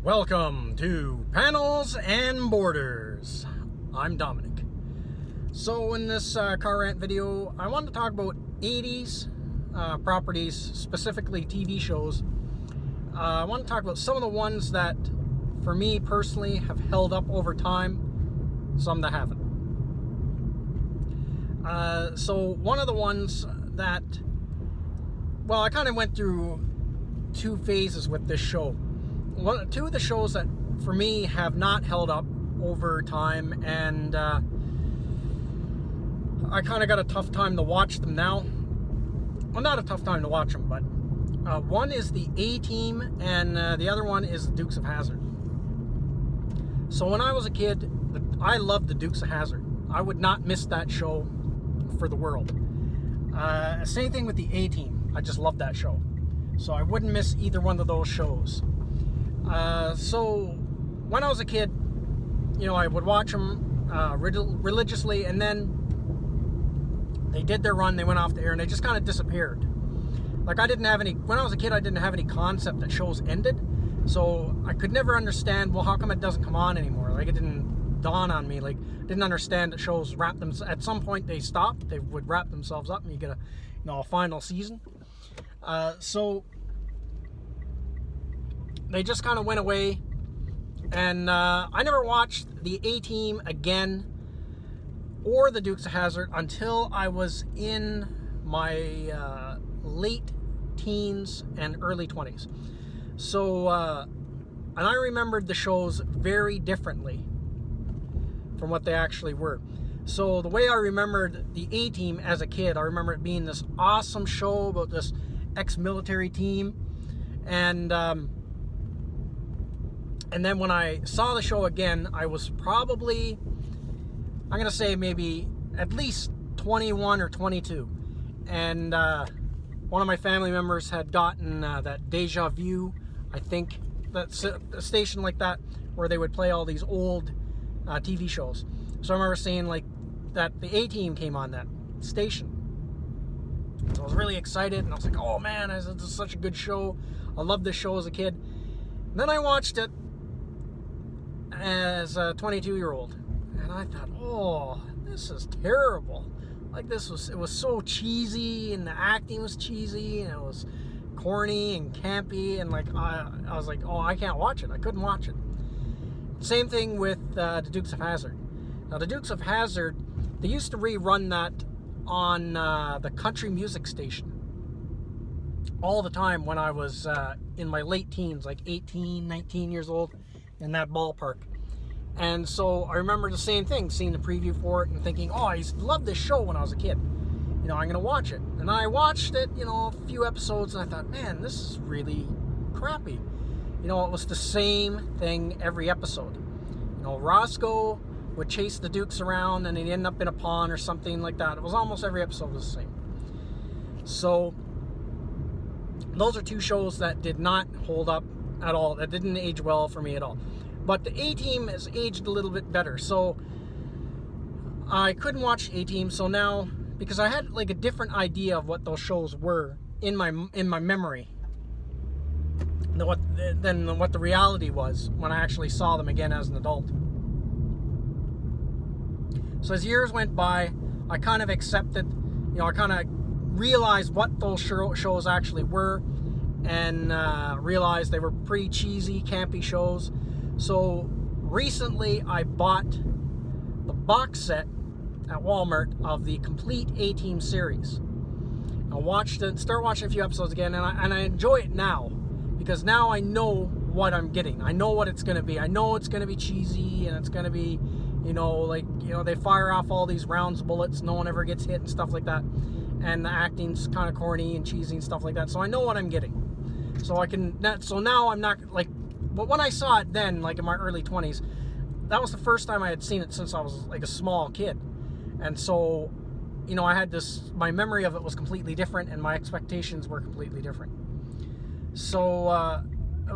Welcome to Panels and Borders. I'm Dominic. So in this car rant video, I wanted to talk about 80s properties, specifically TV shows. I want to talk about some of the ones that, for me personally, have held up over time, some that haven't. So one of the ones that, well, I kind of went through two phases with this show. Two of the shows that for me have not held up over time, and I kind of got a tough time to watch them now. Well, not a tough time to watch them, but one is the A-Team, and the other one is the Dukes of Hazzard. So when I was a kid, I loved the Dukes of Hazzard. I would not miss that show for the world. Same thing with the A-Team. I just loved that show. So I wouldn't miss either one of those shows. So when I was a kid, I would watch them religiously, and then they did their run, they went off the air, and they just kind of disappeared. Like, when I was a kid, I didn't have any concept that shows ended, so I could never understand, well, how come it doesn't come on anymore? Like, it didn't dawn on me, didn't understand that shows at some point they stopped, they would wrap themselves up, and you get a final season. So they just kind of went away, and I never watched the A-Team again or the Dukes of Hazzard until I was in my late teens and early 20s. So, and I remembered the shows very differently from what they actually were. So the way I remembered the A-Team as a kid, I remember it being this awesome show about this ex-military team, and then when I saw the show again, I was probably, I'm going to say maybe at least 21 or 22. And one of my family members had gotten that Deja Vu, I think, that's a station like that, where they would play all these old TV shows. So I remember seeing that the A-Team came on that station. So I was really excited, and I was like, oh man, this is such a good show. I loved this show as a kid. And then I watched it as a 22-year-old, and I thought, oh, this is terrible. It was so cheesy, and the acting was cheesy, and it was corny and campy, and I was like, oh, I can't watch it. I couldn't watch it. Same thing with the Dukes of Hazzard. Now, the Dukes of Hazzard, they used to rerun that on the country music station all the time when I was in my late teens, 18, 19 years old, in that ballpark. And so I remember the same thing, seeing the preview for it and thinking, oh, I used to love this show when I was a kid. I'm going to watch it. And I watched it, a few episodes, and I thought, man, this is really crappy. It was the same thing every episode. Roscoe would chase the Dukes around, and he'd end up in a pond or something like that. It was almost every episode was the same. So those are two shows that did not hold up at all. That didn't age well for me at all. But the A-Team has aged a little bit better. So I couldn't watch A-Team. So now, because I had a different idea of what those shows were in my memory than what the reality was when I actually saw them again as an adult. So as years went by, I kind of accepted, I kind of realized what those shows actually were, and realized they were pretty cheesy, campy shows. So recently I bought the box set at Walmart of the complete A-Team series. I start watching a few episodes again, and I enjoy it now, because now I know what I'm getting. I know what it's going to be. I know it's going to be cheesy, and it's going to be, they fire off all these rounds of bullets, no one ever gets hit and stuff like that. And the acting's kind of corny and cheesy and stuff like that. So I know what I'm getting. So now I'm not, but when I saw it then, in my early 20s, that was the first time I had seen it since I was a small kid. And so, I had my memory of it was completely different, and my expectations were completely different. So,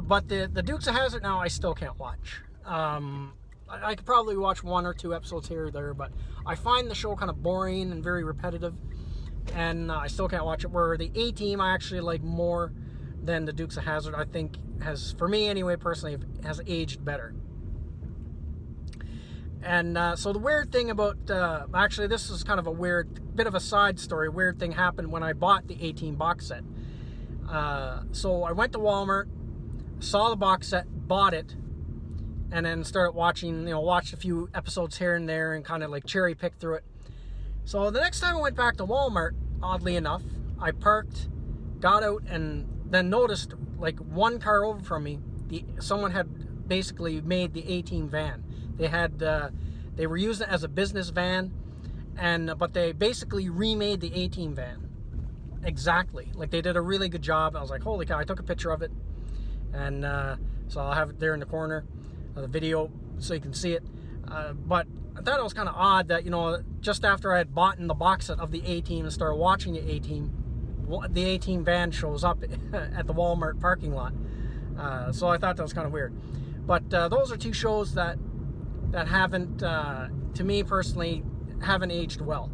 but the Dukes of Hazzard now I still can't watch. I could probably watch one or two episodes here or there, but I find the show kind of boring and very repetitive, and I still can't watch it. Where the A-Team I actually like more than the Dukes of Hazzard, I think has, for me anyway, personally, has aged better. And so the weird thing about, actually this is kind of a weird, bit of a side story, weird thing happened when I bought the 18 box set. So I went to Walmart, saw the box set, bought it, and then started watching, watched a few episodes here and there and kind of like cherry picked through it. So the next time I went back to Walmart, oddly enough, I parked, got out, and then noticed like one car over from me, someone had basically made the A-Team van. They were using it as a business van, but they basically remade the A-Team van. Exactly. Like, they did a really good job. I was like, holy cow, I took a picture of it. And so I'll have it there in the corner of the video so you can see it. But I thought it was kind of odd that, just after I had bought in the box set of the A-Team and started watching the A-Team van shows up at the Walmart parking lot. So I thought that was kind of weird. But those are two shows that haven't, to me personally, haven't aged well.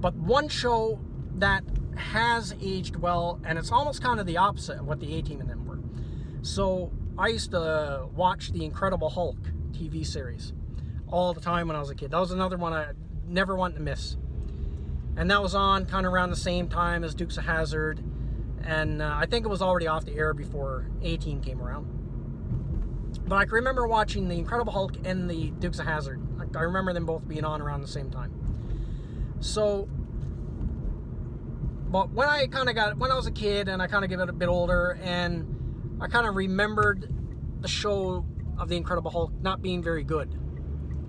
But one show that has aged well, and it's almost kind of the opposite of what the A-Team and them were. So I used to watch the Incredible Hulk TV series all the time when I was a kid. That was another one I never wanted to miss. And that was on kind of around the same time as Dukes of Hazzard. And I think it was already off the air before A-Team came around. But I can remember watching the Incredible Hulk and the Dukes of Hazzard. I remember them both being on around the same time. So, but when I was a kid and I kind of got a bit older, and I kind of remembered the show of the Incredible Hulk not being very good.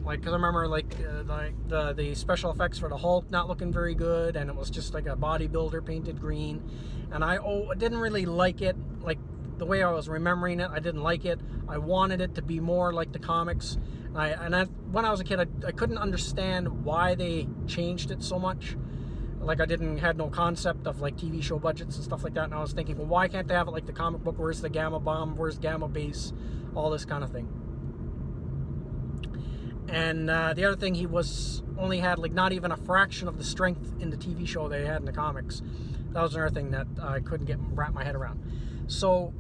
Like, because I remember the special effects for the Hulk not looking very good, and it was just like a bodybuilder painted green, and I didn't really like it. Like, the way I was remembering it, I didn't like it. I wanted it to be more like the comics. When I was a kid, I couldn't understand why they changed it so much. Like, I had no concept of like TV show budgets and stuff like that. And I was thinking, well, why can't they have it like the comic book? Where's the Gamma Bomb? Where's Gamma Base? All this kind of thing. And the other thing, he only had like not even a fraction of the strength in the TV show they had in the comics. That was another thing that I couldn't wrap my head around. So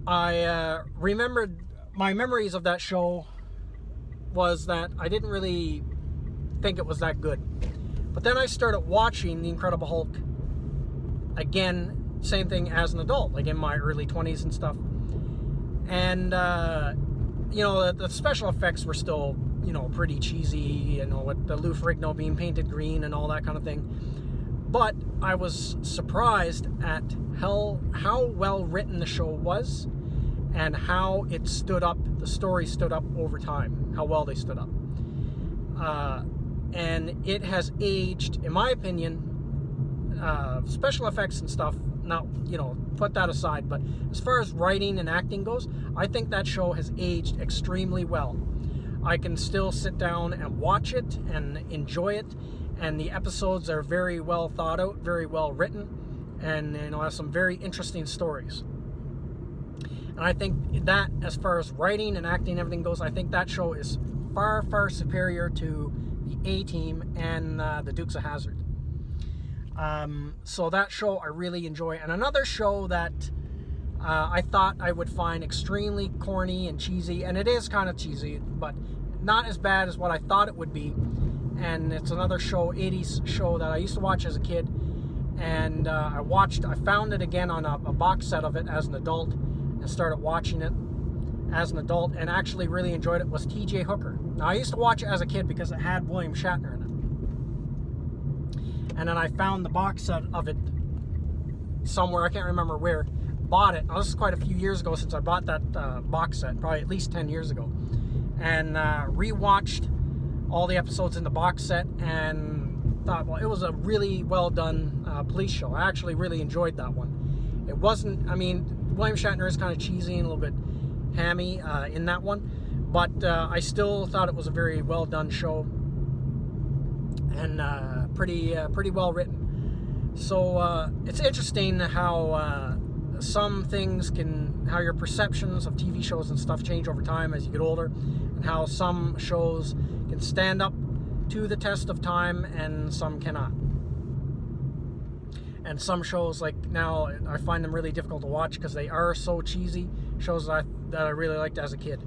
I remembered my memories of that show was that I didn't really think it was that good. But then I started watching The Incredible Hulk again, same thing as an adult, like in my early 20s and stuff. And, the special effects were still, pretty cheesy, with the Lou Ferrigno being painted green and all that kind of thing. But I was surprised at how well written the show was, and how it stood up, the story stood up over time, how well they stood up. And it has aged, in my opinion, special effects and stuff, not, put that aside, but as far as writing and acting goes, I think that show has aged extremely well. I can still sit down and watch it and enjoy it, and the episodes are very well thought out, very well written, and have some very interesting stories. And I think that, as far as writing and acting and everything goes, I think that show is far, far superior to the A-Team and the Dukes of Hazzard. So that show I really enjoy. And another show that I thought I would find extremely corny and cheesy, and it is kind of cheesy, but not as bad as what I thought it would be. And it's another show, 80's show that I used to watch as a kid. And I found it again on a box set of it as an adult, and started watching it as an adult, and actually really enjoyed it, was T.J. Hooker. Now, I used to watch it as a kid because it had William Shatner in it. And then I found the box set of it somewhere, I can't remember where, bought it. Now, this is quite a few years ago since I bought that box set, probably at least 10 years ago. And rewatched all the episodes in the box set, and thought, well, it was a really well done police show. I actually really enjoyed that one. It wasn't, William Shatner is kind of cheesy and a little bit hammy in that one, but I still thought it was a very well done show, and pretty well written. So it's interesting how some things how your perceptions of TV shows and stuff change over time as you get older, and how some shows can stand up to the test of time and some cannot. And some shows, like now, I find them really difficult to watch because they are so cheesy. Shows that I really liked as a kid.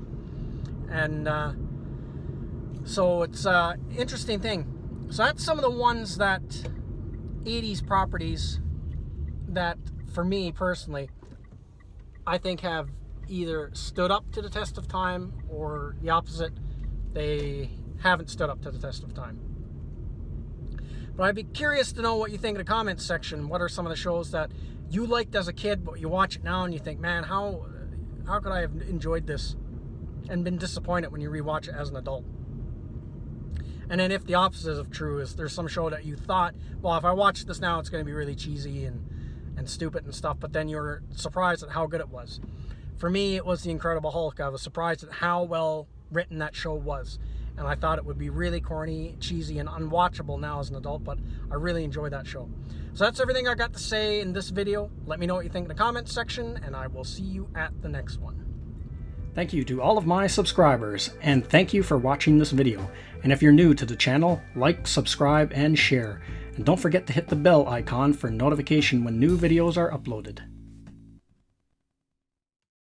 And so it's an interesting thing. So that's some of the ones that 80s properties that, for me personally, I think have either stood up to the test of time, or the opposite, they haven't stood up to the test of time. But I'd be curious to know what you think in the comments section. What are some of the shows that you liked as a kid, but you watch it now and you think, man, how could I have enjoyed this and been disappointed when you rewatch it as an adult? And then if the opposite of true is there's some show that you thought, well, if I watch this now, it's going to be really cheesy and stupid and stuff, but then you're surprised at how good it was. For me, it was The Incredible Hulk. I was surprised at how well written that show was. And I thought it would be really corny, cheesy, and unwatchable now as an adult, but I really enjoyed that show. So that's everything I got to say in this video. Let me know what you think in the comments section, and I will see you at the next one. Thank you to all of my subscribers, and thank you for watching this video. And if you're new to the channel, like, subscribe, and share. And don't forget to hit the bell icon for notification when new videos are uploaded.